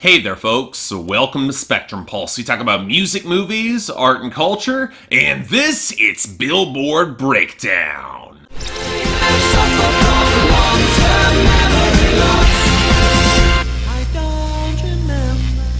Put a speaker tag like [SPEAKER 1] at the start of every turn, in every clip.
[SPEAKER 1] Hey there, folks. Welcome to Spectrum Pulse. We talk about music, movies, art, and culture, and it's Billboard Breakdown.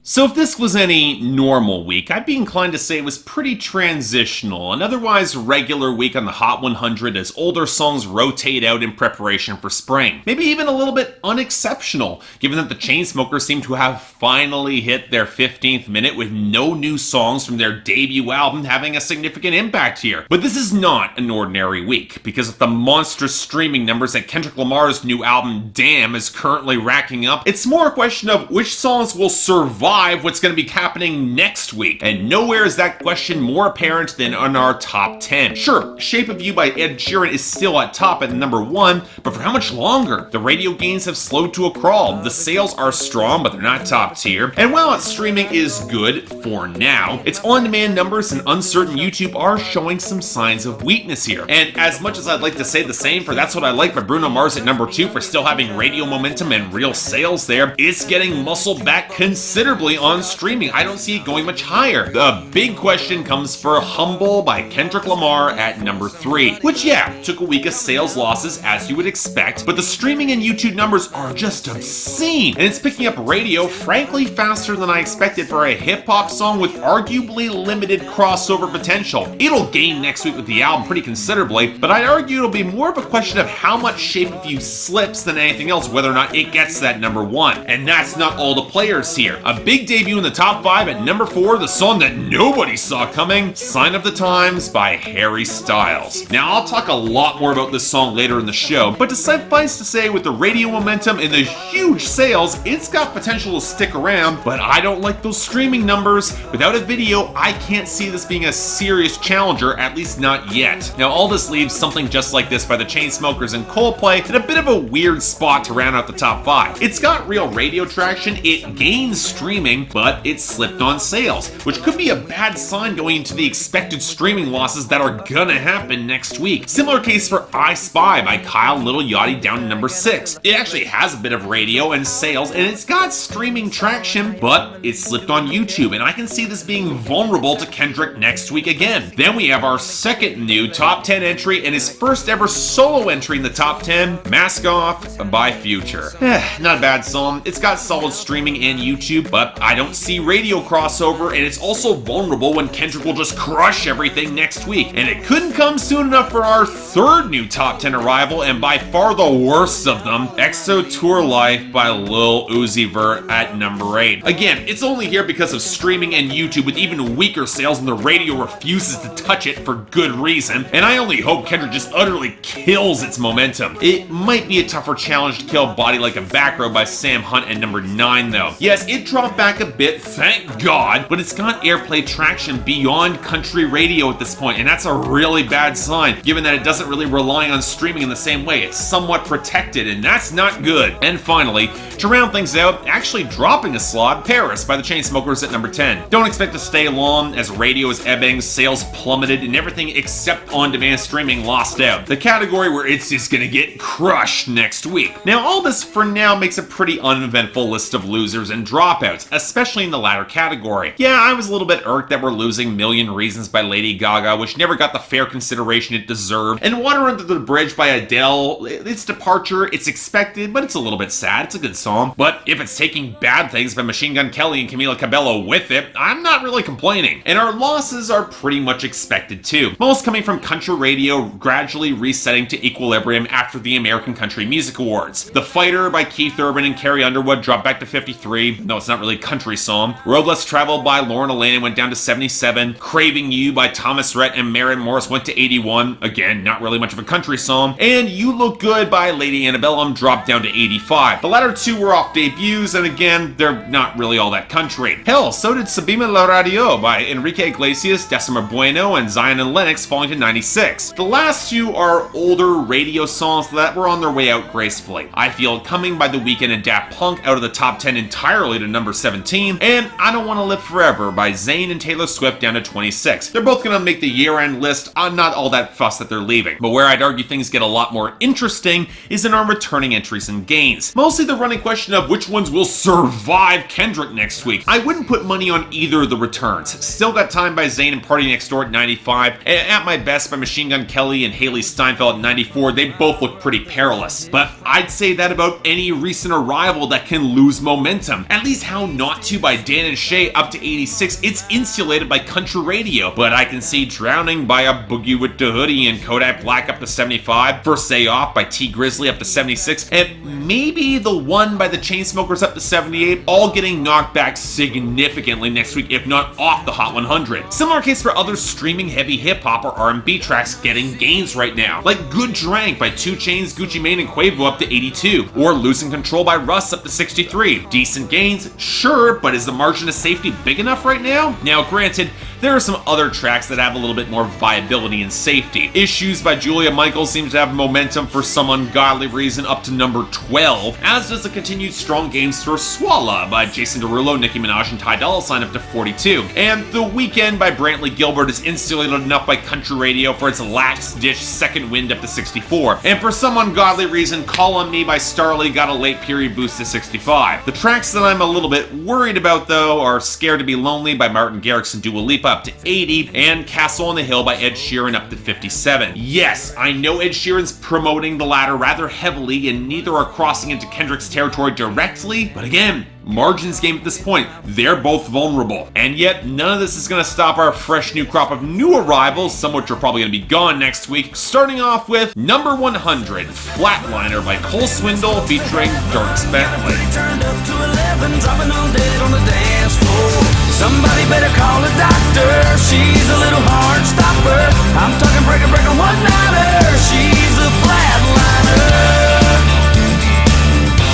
[SPEAKER 1] So if this was any normal week, I'd be inclined to say it was pretty transitional, an otherwise regular week on the Hot 100 as older songs rotate out in preparation for spring. Maybe even a little bit unexceptional, given that the Chainsmokers seem to have finally hit their 15th minute with no new songs from their debut album having a significant impact here. But this is not an ordinary week, because of the monstrous streaming numbers that Kendrick Lamar's new album Damn is currently racking up, it's more a question of which songs will survive what's going to be happening next week, and nowhere is that question more apparent than on our top 10. Sure, Shape of You by Ed Sheeran is still at top at number 1, but for how much longer? The radio gains have slowed to a crawl, the sales are strong but they're not top tier, and while its streaming is good for now, its on-demand numbers and uncertain YouTube are showing some signs of weakness here. And as much as I'd like to say the same for That's What I Like by Bruno Mars at number 2 for still having radio momentum and real sales there, it's getting muscled back considerably on streaming. I don't see it going much higher. The big question comes for Humble by Kendrick Lamar at number 3, which took a week of sales losses as you would expect, but the streaming and YouTube numbers are just obscene, and it's picking up radio frankly faster than I expected for a hip-hop song with arguably limited crossover potential. It'll gain next week with the album pretty considerably, but I'd argue it'll be more of a question of how much Shape of You slips than anything else, whether or not it gets that number 1. And that's not all the players here. A big debut in the top 5 at number 4, the song that nobody saw coming, Sign of the Times by Harry Styles. Now, I'll talk a lot more about this song later in the show, but suffice to say, with the radio momentum and the huge sales, it's got potential to stick around, but I don't like those streaming numbers. Without a video, I can't see this being a serious challenger, at least not yet. Now, all this leaves Something Just Like This by the Chainsmokers and Coldplay in a bit of a weird spot to round out the top 5. It's got real radio traction, it gains streaming, but it slipped on sales, which could be a bad sign going into the expected streaming losses that are gonna happen next week. Similar case for I Spy by Kyle Little Yachty down to number 6. It actually has a bit of radio and sales, and it's got streaming traction, but it slipped on YouTube, and I can see this being vulnerable to Kendrick next week again. Then we have our second new top 10 entry and his first ever solo entry in the top 10, Mask Off by Future. Not a bad song. It's got solid streaming and YouTube, but I don't see radio crossover, and it's also vulnerable when Kendrick will just crush everything next week. And it couldn't come soon enough for our third new top 10 arrival, and by far the worst of them, EXO Tour Life by Lil Uzi Vert at number 8. Again, it's only here because of streaming and YouTube with even weaker sales, and the radio refuses to touch it for good reason, and I only hope Kendrick just utterly kills its momentum. It might be a tougher challenge to kill Body Like a Back Road by Sam Hunt at number 9 though. Yes, it dropped back a bit, thank God, but it's got airplay traction beyond country radio at this point, and that's a really bad sign, given that it doesn't really rely on streaming in the same way. It's somewhat protected, and that's not good. And finally, to round things out, actually dropping a slot, Paris by the Chainsmokers at number 10. Don't expect to stay long, as radio is ebbing, sales plummeted, and everything except on-demand streaming lost out. The category where it's just gonna get crushed next week. Now, all this for now makes a pretty uneventful list of losers and dropouts, especially in the latter category. Yeah, I was a little bit irked that we're losing Million Reasons by Lady Gaga, which never got the fair consideration it deserved, and Water Under the Bridge by Adele. Its departure, it's expected, but it's a little bit sad. It's a good song. But if it's taking Bad Things by Machine Gun Kelly and Camila Cabello with it, I'm not really complaining. And our losses are pretty much expected too. Most coming from country radio gradually resetting to equilibrium after the American Country Music Awards. The Fighter by Keith Urban and Carrie Underwood dropped back to 53. No, it's not really a country song. Road Less Traveled by Lauren Elena went down to 77. Craving You by Thomas Rhett and Maren Morris went to 81. Again, not really much of a country song. And You Look Good by Lady Antebellum dropped down to 85. The latter two were off debuts, and again, they're not really all that country. Hell, so did Subime La Radio by Enrique Iglesias, Decima Bueno, and Zion and Lennox falling to 96. The last two are older radio songs that were on their way out gracefully. I Feel It Coming by The Weeknd and Daft Punk out of the top 10 entirely to number 7 17, and I Don't Want to Live Forever by Zayn and Taylor Swift down to 26. They're both gonna make the year-end list. I'm not all that fussed that they're leaving, but where I'd argue things get a lot more interesting is in our returning entries and gains. Mostly the running question of which ones will survive Kendrick next week. I wouldn't put money on either of the returns. Still Got Time by Zayn and Party Next Door at 95, and At My Best by Machine Gun Kelly and Haley Steinfeld at 94. They both look pretty perilous, but I'd say that about any recent arrival that can lose momentum. At least How Not To by Dan and Shay up to 86. It's insulated by country radio, but I can see Drowning by A Boogie with the Hoodie and Kodak Black up to 75. First Day Off by T Grizzly up to 76, and maybe The One by the Chainsmokers up to 78, all getting knocked back significantly next week, if not off the Hot 100. Similar case for other streaming heavy hip-hop or R&B tracks getting gains right now, like Good Drank by 2 Chainz, Gucci Mane, and Quavo up to 82, or Losing Control by Russ up to 63. Decent gains, sure, but is the margin of safety big enough right now? Now, granted, there are some other tracks that have a little bit more viability and safety. Issues by Julia Michaels seems to have momentum for some ungodly reason up to number 12, as does the continued strong gains for Swalla by Jason Derulo, Nicki Minaj, and Ty Dolla $ign up to 42. And The Weekend by Brantley Gilbert is insulated enough by country radio for its last-ditch second wind up to 64. And for some ungodly reason, Call On Me by Starley got a late period boost to 65. The tracks that I'm a little bit worried about, though, are Scared to Be Lonely by Martin Garrix and Dua Lipa up to 80, and Castle on the Hill by Ed Sheeran up to 57. Yes, I know Ed Sheeran's promoting the latter rather heavily, and neither are crossing into Kendrick's territory directly, but again, margins game at this point. They're both vulnerable. And yet, none of this is going to stop our fresh new crop of new arrivals, some of which are probably going to be gone next week. Starting off with number 100, Flatliner by Cole Swindell featuring Dierks Bentley.
[SPEAKER 2] Turned up to 11, dropping on dead on the dance floor. Somebody better call a doctor. She's a little hard stopper. I'm talking breaker, one-nighter. She's a flatliner.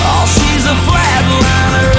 [SPEAKER 2] Oh, she's a flatliner.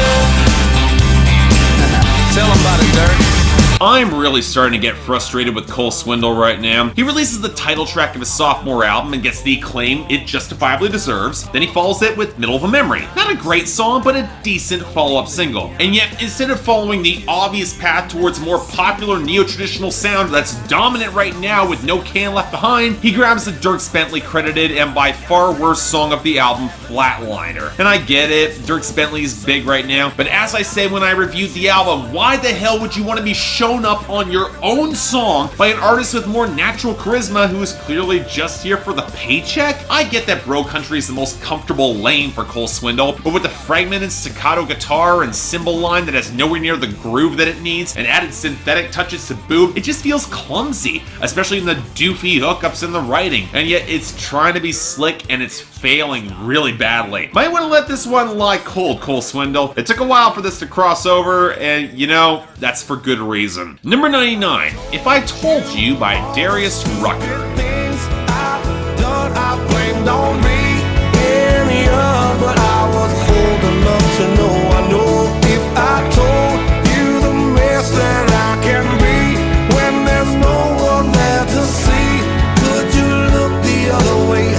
[SPEAKER 2] Tell 'em about it, Dierks.
[SPEAKER 1] I'm really starting to get frustrated with Cole Swindell right now. He releases the title track of his sophomore album and gets the acclaim it justifiably deserves. Then he follows it with Middle of a Memory. Not a great song, but a decent follow-up single. And yet, instead of following the obvious path towards a more popular neo-traditional sound that's dominant right now with No Can Left Behind, he grabs the Dierks Bentley credited and by far worst song of the album, Flatliner. And I get it, Dierks Bentley's big right now, but as I said when I reviewed the album, why the hell would you want to be shown up on your own song by an artist with more natural charisma who is clearly just here for the paycheck? I get that bro country is the most comfortable lane for Cole Swindell, but with the fragmented staccato guitar and cymbal line that has nowhere near the groove that it needs and added synthetic touches to boot, it just feels clumsy, especially in the doofy hookups in the writing, and yet it's trying to be slick and it's failing really badly. Might want to let this one lie cold, Cole Swindell. It took a while for this to cross over, and you know, that's for good reason. Number 99, If I Told You by Darius Rucker.
[SPEAKER 2] Things I've done, I blamed on me. Yeah, but I was old enough to know. I know if I told you the mess that I can be when there's no one there to see. Could you look the other way?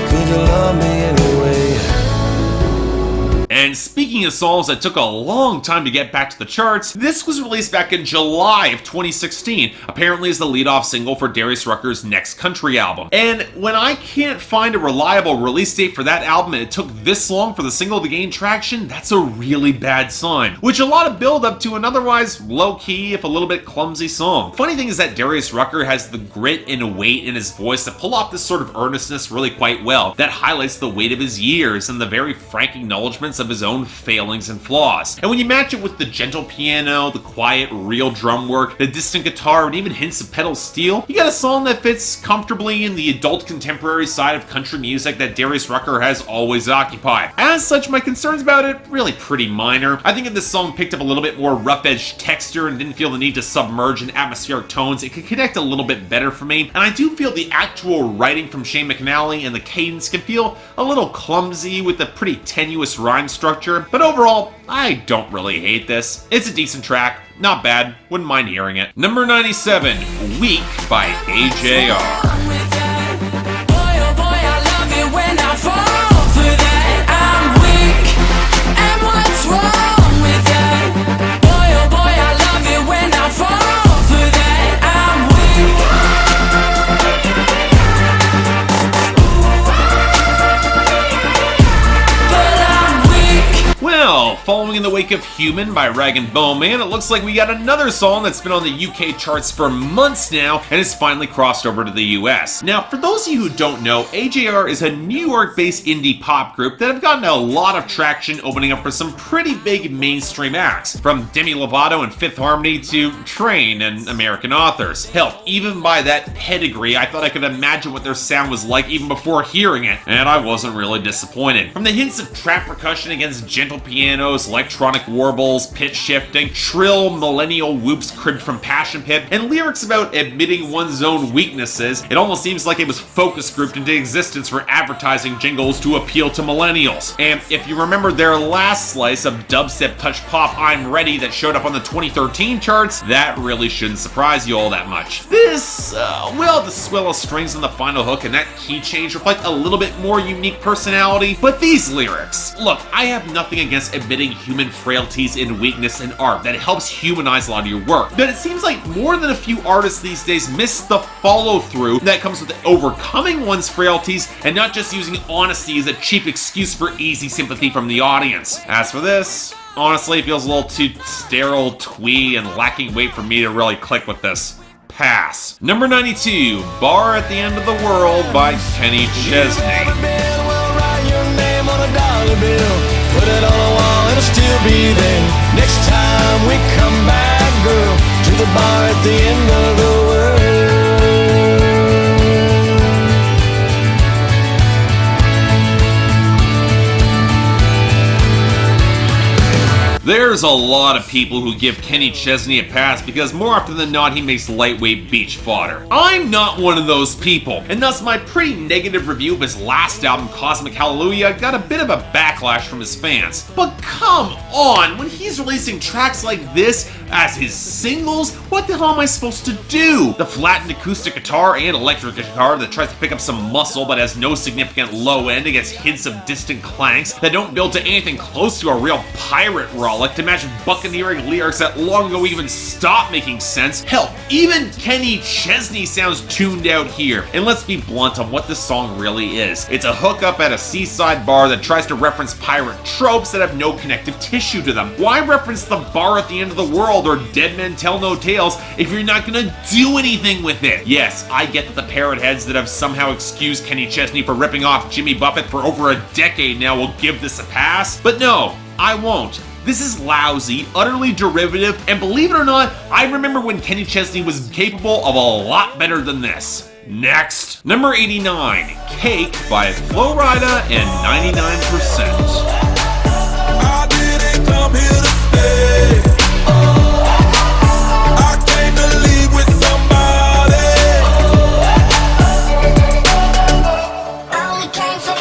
[SPEAKER 2] Could you love me anyway?
[SPEAKER 1] And speaking of songs that took a long time to get back to the charts, this was released back in July of 2016, apparently as the lead-off single for Darius Rucker's next country album. And when I can't find a reliable release date for that album and it took this long for the single to gain traction, that's a really bad sign, which a lot of build up to an otherwise low-key, if a little bit clumsy song. Funny thing is that Darius Rucker has the grit and weight in his voice that pull off this sort of earnestness really quite well, that highlights the weight of his years and the very frank acknowledgments of his own failings and flaws. And when you match it with the gentle piano, the quiet, real drum work, the distant guitar, and even hints of pedal steel, you got a song that fits comfortably in the adult contemporary side of country music that Darius Rucker has always occupied. As such, my concerns about it, really pretty minor. I think if this song picked up a little bit more rough-edged texture and didn't feel the need to submerge in atmospheric tones, it could connect a little bit better for me. And I do feel the actual writing from Shane McAnally and the cadence can feel a little clumsy with a pretty tenuous rhyme structure, but overall, I don't really hate this. It's a decent track, not bad, wouldn't mind hearing it. Number 97, Weak by AJR.
[SPEAKER 3] When I fall for that, I'm weak. And what's wrong with
[SPEAKER 1] following in the wake of Human by Rag & Bone Man, it looks like we got another song that's been on the UK charts for months now and has finally crossed over to the US. Now, for those of you who don't know, AJR is a New York-based indie pop group that have gotten a lot of traction opening up for some pretty big mainstream acts, from Demi Lovato and Fifth Harmony to Train and American Authors. Hell, even by that pedigree, I thought I could imagine what their sound was like even before hearing it, and I wasn't really disappointed. From the hints of trap percussion against gentle pianos, electronic warbles, pitch shifting, shrill millennial whoops cribbed from Passion Pit, and lyrics about admitting one's own weaknesses, it almost seems like it was focus grouped into existence for advertising jingles to appeal to millennials. And if you remember their last slice of dubstep touch pop I'm Ready that showed up on the 2013 charts, that really shouldn't surprise you all that much. This, well, the swell of strings on the final hook and that key change reflect a little bit more unique personality, but these lyrics, look, I have nothing against admitting human frailties and weakness in art, that helps humanize a lot of your work, but it seems like more than a few artists these days miss the follow-through that comes with overcoming one's frailties and not just using honesty as a cheap excuse for easy sympathy from the audience. As for this, honestly, it feels a little too sterile, twee, and lacking weight for me to really click with this. Pass. Number 92, Bar at the End of the World by Kenny Chesney.
[SPEAKER 2] Put it on the wall, it'll still be there. Next time we come back, girl, to the bar at the end of the world.
[SPEAKER 1] There's a lot of people who give Kenny Chesney a pass because more often than not he makes lightweight beach fodder. I'm not one of those people, and thus my pretty negative review of his last album, Cosmic Hallelujah, got a bit of a backlash from his fans. But come on, when he's releasing tracks like this as his singles, what the hell am I supposed to do? The flattened acoustic guitar and electric guitar that tries to pick up some muscle but has no significant low end against hints of distant clanks that don't build to anything close to a real pirate rollick to match buccaneering lyrics that long ago even stopped making sense. Hell, even Kenny Chesney sounds tuned out here. And let's be blunt on what this song really is. It's a hookup at a seaside bar that tries to reference pirate tropes that have no connective tissue to them. Why reference the bar at the end of the world or Dead Men Tell No Tales if you're not gonna do anything with it? Yes, I get that the parrot heads that have somehow excused Kenny Chesney for ripping off Jimmy Buffett for over a decade now will give this a pass, but no, I won't. This is lousy, utterly derivative, and believe it or not, I remember when Kenny Chesney was capable of a lot better than this. Next, number 89, Cake by Flo Rida and 99%.
[SPEAKER 2] I didn't come here to stay. I came to leave with somebody. I only came from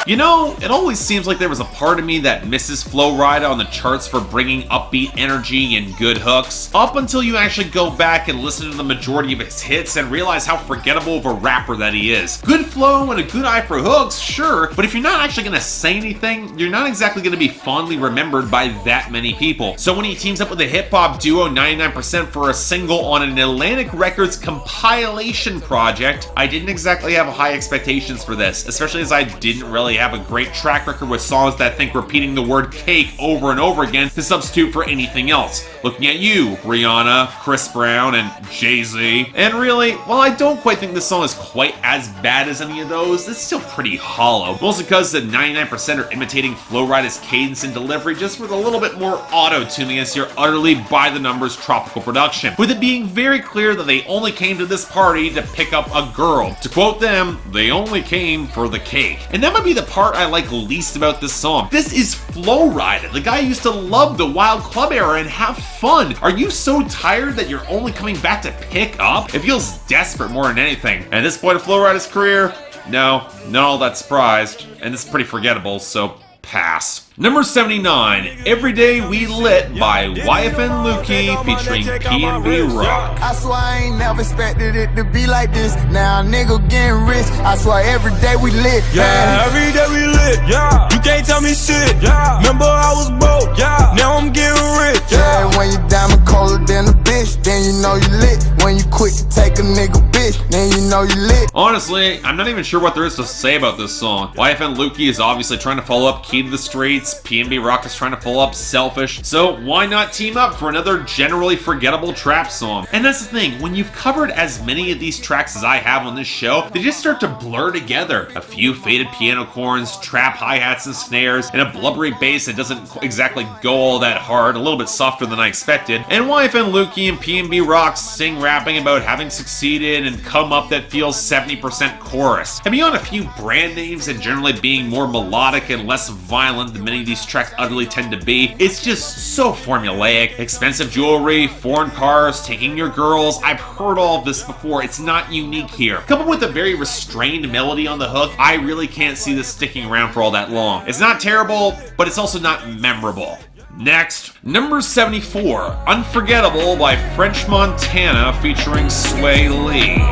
[SPEAKER 1] You know, it always seems like there was a part of me that misses Flo Rida on the charts for bringing upbeat energy and good hooks, up until you actually go back and listen to the majority of his hits and realize how forgettable of a rapper that he is. Good flow and a good eye for hooks, sure, but if you're not actually gonna say anything, you're not exactly gonna be fondly remembered by that many people. So when he teams up with the hip-hop duo 99% for a single on an Atlantic Records compilation project, I didn't exactly have high expectations for this, especially as I didn't really have a great track record with songs that think repeating the word cake over and over again to substitute for anything else. Looking at you, Rihanna, Chris Brown, and Jay-Z. And really, while I don't quite think this song is quite as bad as any of those, it's still pretty hollow. Mostly because the 99% are imitating Flo Rida's cadence and delivery just with a little bit more auto-tuning as your utterly by-the-numbers tropical production. With it being very clear that they only came to this party to pick up a girl. To quote them, they only came for the cake. And that might be the part I like least about this song. This is Flo Rida, the guy who used to love the wild club era and have fun. Are you so tired that you're only coming back to pick up? It feels desperate more than anything. And at this point of Flo Rida's career, no, not all that surprised. And it's pretty forgettable, so pass. Number 79, Every Day We Lit by YFN Lucci featuring P&B Rock.
[SPEAKER 3] I swear I ain't never expected it to be like this. Now a nigga getting rich. I swear every day we lit.
[SPEAKER 2] Yeah, every day we lit. Yeah, you can't tell me shit. Yeah, remember I was broke. Yeah, now I'm getting rich.
[SPEAKER 3] Yeah, when you diamond colder than a bitch. miss, then you know you lit. When you quick to take a nigga bitch, then you know you lit.
[SPEAKER 1] Honestly, I'm not even sure what there is to say about this song. YFN Lucci is obviously trying to follow up Key to the Streets, PNB Rock is trying to follow up Selfish, so why not team up for another generally forgettable trap song? And that's the thing, when you've covered as many of these tracks as I have on this show, they just start to blur together. A few faded piano corns, trap hi-hats and snares, and a blubbery bass that doesn't exactly go all that hard, a little bit softer than I expected. And YFN Lucci and PNB Rock sing rapping about having succeeded and come up that feels 70% chorus. And beyond a few brand names and generally being more melodic and less violent than many of these tracks utterly tend to be, it's just so formulaic. Expensive jewelry, foreign cars, taking your girls, I've heard all of this before, it's not unique here. Coupled with a very restrained melody on the hook, I really can't see this sticking around for all that long. It's not terrible, but it's also not memorable. Next, number 74, Unforgettable by French Montana featuring Swae Lee.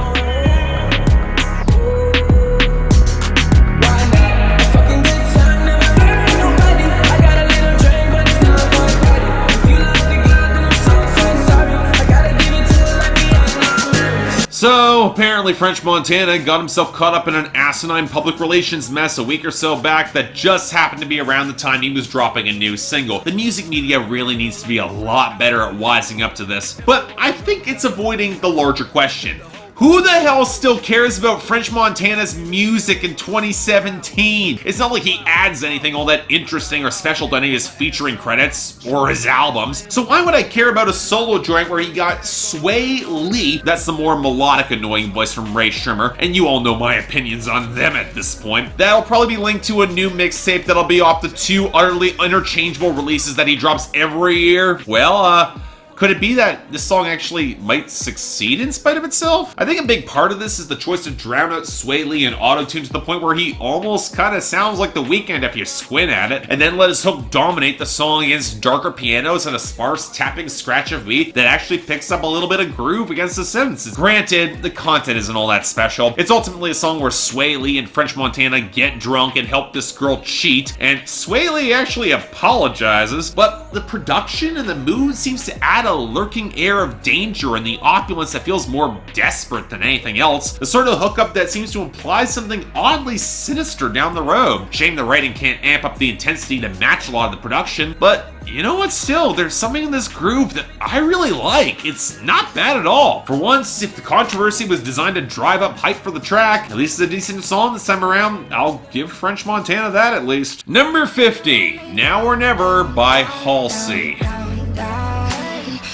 [SPEAKER 1] So, apparently French Montana got himself caught up in an asinine public relations mess a week or so back that just happened to be around the time he was dropping a new single. The music media really needs to be a lot better at wising up to this, but I think it's avoiding the larger question. Who the hell still cares about French Montana's music in 2017? It's not like he adds anything all that interesting or special to any of his featuring credits or his albums. So why would I care about a solo joint where he got Swae Lee, that's the more melodic annoying voice from Ray Shrimmer, and you all know my opinions on them at this point. That'll probably be linked to a new mixtape that'll be off the 2 utterly interchangeable releases that he drops every year. Well, could it be that this song actually might succeed in spite of itself? I think a big part of this is the choice to drown out Swae Lee in auto-tune to the point where he almost kind of sounds like The Weeknd if you squint at it, and then let his hook dominate the song against darker pianos and a sparse tapping scratch of beat that actually picks up a little bit of groove against the synths. Granted, the content isn't all that special. It's ultimately a song where Swae Lee and French Montana get drunk and help this girl cheat, and Swae Lee actually apologizes, but the production and the mood seems to add a lurking air of danger and the opulence that feels more desperate than anything else. The sort of hookup that seems to imply something oddly sinister down the road. Shame the writing can't amp up the intensity to match a lot of the production, but you know what, still, there's something in this groove that I really like. It's not bad at all. For once, if the controversy was designed to drive up hype for the track, at least it's a decent song this time around. I'll give French Montana that at least. Number 50, Now or Never by Halsey.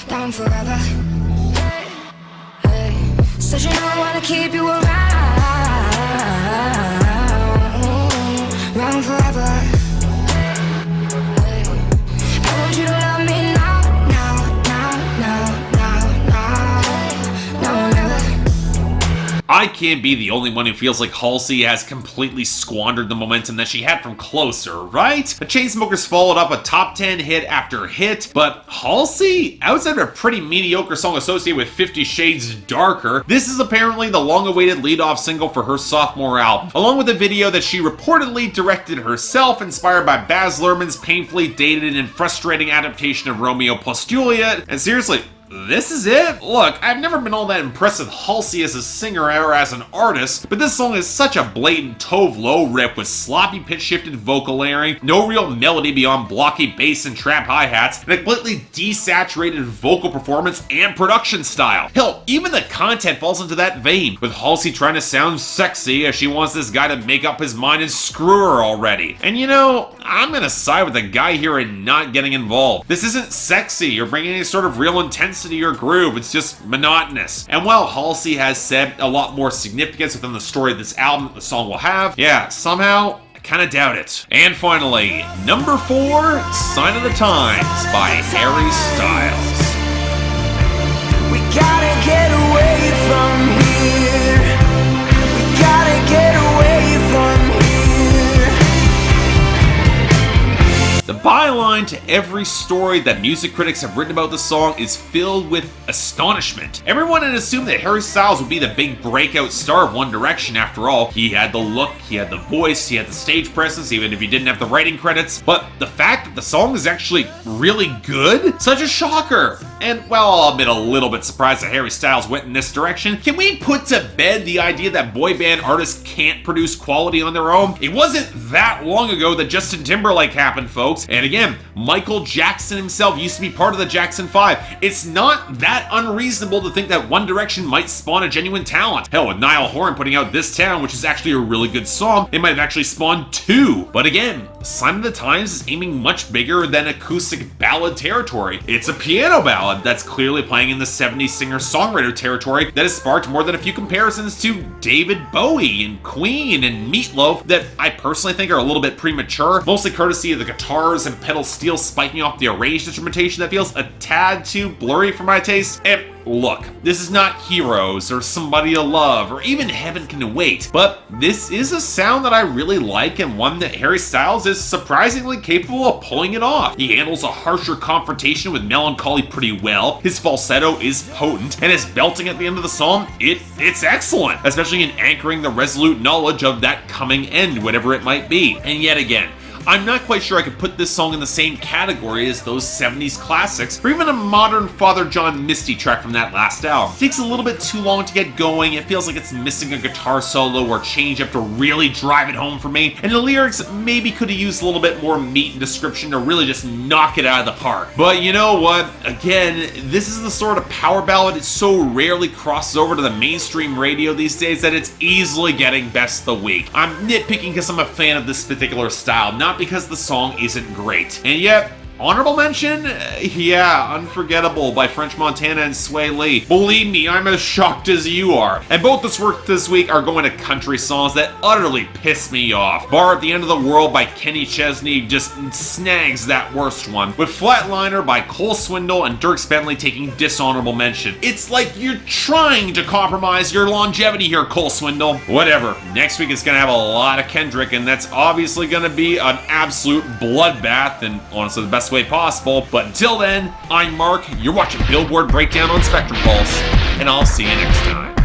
[SPEAKER 4] Down forever. Hey. Said you know I wanna keep you around forever. Hey. I want you to love me now or never.
[SPEAKER 1] I can't be the only one who feels like Halsey has completely squandered the momentum that she had from Closer, right? The Chainsmokers followed up a top 10 hit after hit, but Halsey, outside of a pretty mediocre song associated with 50 Shades Darker, this is apparently the long-awaited lead-off single for her sophomore album, along with a video that she reportedly directed herself, inspired by Baz Luhrmann's painfully dated and frustrating adaptation of Romeo plus Juliet. And seriously, this is it? Look, I've never been all that impressed with Halsey as a singer or as an artist, but this song is such a blatant Tove Lo riff with sloppy pitch-shifted vocal layering, no real melody beyond blocky bass and trap hi-hats, and a completely desaturated vocal performance and production style. Hell, even the content falls into that vein, with Halsey trying to sound sexy as she wants this guy to make up his mind and screw her already. And you know, I'm gonna side with the guy here and not getting involved. This isn't sexy or bringing any sort of real intensity or groove, it's just monotonous. And while Halsey has said a lot more significance within the story of this album that the song will have, yeah, somehow I kind of doubt it. And finally, number 4, Sign of the Times by Harry Styles.
[SPEAKER 2] We gotta get away from here. We gotta get away from here.
[SPEAKER 1] The byline to every story that music critics have written about the song is filled with astonishment. Everyone had assumed that Harry Styles would be the big breakout star of One Direction after all. He had the look, he had the voice, he had the stage presence, even if he didn't have the writing credits. But the fact that the song is actually really good? Such a shocker. And while I'll admit a little bit surprised that Harry Styles went in this direction, can we put to bed the idea that boy band artists can't produce quality on their own? It wasn't that long ago that Justin Timberlake happened, folks. And again, Michael Jackson himself used to be part of the Jackson 5. It's not that unreasonable to think that One Direction might spawn a genuine talent. Hell, with Niall Horan putting out This Town, which is actually a really good song, it might have actually spawned 2. But again, Sign of the Times is aiming much bigger than acoustic ballad territory. It's a piano ballad that's clearly playing in the 70s singer-songwriter territory that has sparked more than a few comparisons to David Bowie and Queen and Meatloaf that I personally think are a little bit premature, mostly courtesy of the guitars and pedal steel spiking off the arranged instrumentation that feels a tad too blurry for my taste. And look, this is not Heroes or Somebody to Love or even Heaven Can Wait, but this is a sound that I really like and one that Harry Styles is surprisingly capable of pulling it off. He handles a harsher confrontation with melancholy pretty well, his falsetto is potent, and his belting at the end of the song, it's excellent, especially in anchoring the resolute knowledge of that coming end, whatever it might be. And yet again, I'm not quite sure I could put this song in the same category as those 70s classics, or even a modern Father John Misty track from that last album. It takes a little bit too long to get going, it feels like it's missing a guitar solo or change up to really drive it home for me, and the lyrics maybe could have used a little bit more meat and description to really just knock it out of the park. But you know what? Again, this is the sort of power ballad that so rarely crosses over to the mainstream radio these days that it's easily getting Best of the Week. I'm nitpicking because I'm a fan of this particular style, not because the song isn't great. And yet, honorable mention? Yeah, Unforgettable by French Montana and Swae Lee. Believe me, I'm as shocked as you are. And both this work this week are going to country songs that utterly piss me off. Bar at the End of the World by Kenny Chesney just snags that worst one, with Flatliner by Cole Swindell and Dierks Bentley taking dishonorable mention. It's like you're trying to compromise your longevity here, Cole Swindell. Whatever. Next week is going to have a lot of Kendrick, and that's obviously going to be an absolute bloodbath, and honestly the best way possible. But until then, I'm Mark, you're watching Billboard Breakdown on Spectrum Pulse, and I'll see you next time.